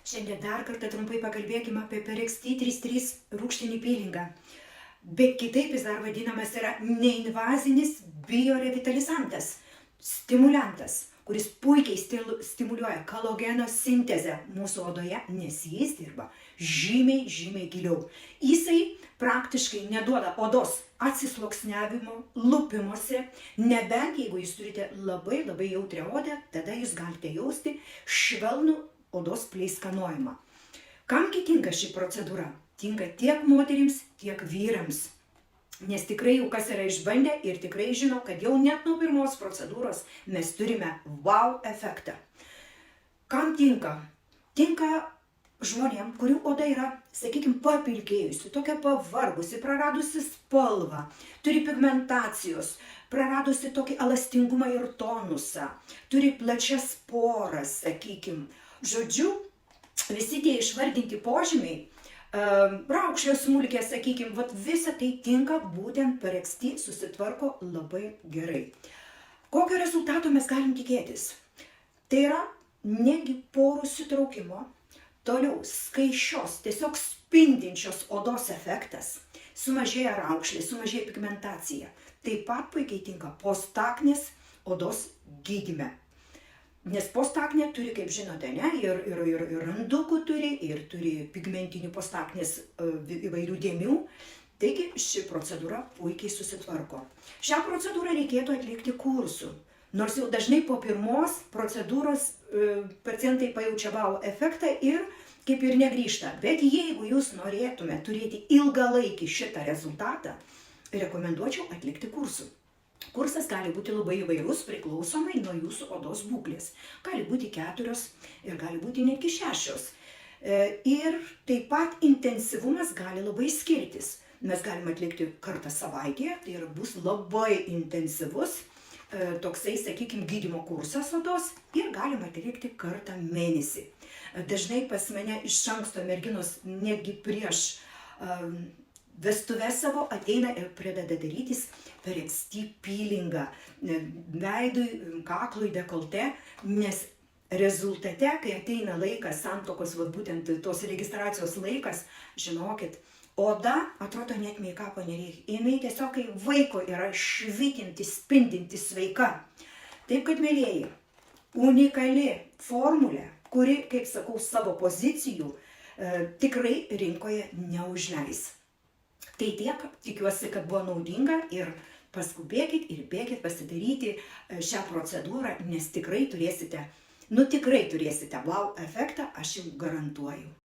Šiandien dar kartą trumpai pakalbėkime apie PRXT33 rūgštinį pylingą. Bet kitaip jis dar vadinamas yra neinvazinis biorevitalizantas, stimuliantas, kuris puikiai stimuliuoja kolageno sintezę mūsų odoje, nes jis dirba žymiai giliau. Jisai praktiškai neduoda odos atsisluoksniavimo, lupimosi, nebent jeigu jūs turite labai jautrią odą, tada jūs galite jausti švelnų odos pleiskanojimą. Kamgi tinka ši procedūra? Tinka tiek moterims, tiek vyrams. Nes tikrai jau kas yra išbandę ir tikrai žino, kad jau net nuo pirmos procedūros mes turime wow efektą. Kam tinka? Tinka žmonėm, kurių oda yra, sakykime, papilkėjusi, tokia pavargusi, praradusi spalvą, turi pigmentacijos, praradusi tokį elastingumą ir tonusą, turi plačias poras, sakykime. Žodžiu, visi tie išvardinti požymiai, raukšlės smulkės, sakykime, visa tai tinka, būtent PRXT susitvarko labai gerai. Kokio rezultato mes galim tikėtis? Tai yra negi porų sutraukimo, toliau skaičios, tiesiog spindinčios odos efektas, sumažėja raukšlė, sumažėja pigmentacija. Taip pat puikiai tinka postaknės odos gydyme. Nes postaknė turi, kaip žinote, ir randukų turi, ir turi pigmentinių postaknės įvairių dėmių. Taigi ši procedūra puikiai susitvarko. Šią procedūrą reikėtų atlikti kursu. Nors jau dažnai po pirmos procedūros pacientai pajaučia wow efektą ir kaip ir negrįžta. Bet jeigu jūs norėtume turėti ilgalaikį šitą rezultatą, rekomenduočiau atlikti kursų. Kursas gali būti labai įvairus, priklausomai nuo jūsų odos būklės. Gali būti 4 ir gali būti netgi 6. Ir taip pat intensyvumas gali labai skirtis. Mes galime atlikti kartą savaitėje, tai bus labai intensyvus toksai, sakykime, gydymo kursas odos ir galima atlikti kartą mėnesį. Dažnai pas mane iš anksto merginos netgi prieš vestuves savo ateina ir pradeda darytis PRXT pylingą veidui, kaklui, dekolte, nes rezultate, kai ateina laikas, santuokos, būtent tos registracijos laikas, žinokit, oda atrodo net meikapo nereikia. Jinai tiesiog kai vaiko yra švytinti, spindinti, sveika. Taip kad, mielieji, unikali formulė, kuri, kaip sakau, savo pozicijų tikrai rinkoje neužleis. Tai tiek, tikiuosi, kad buvo naudinga ir paskubėkit ir bėkit pasidaryti šią procedūrą, nes tikrai turėsite wow efektą, aš jums garantuoju.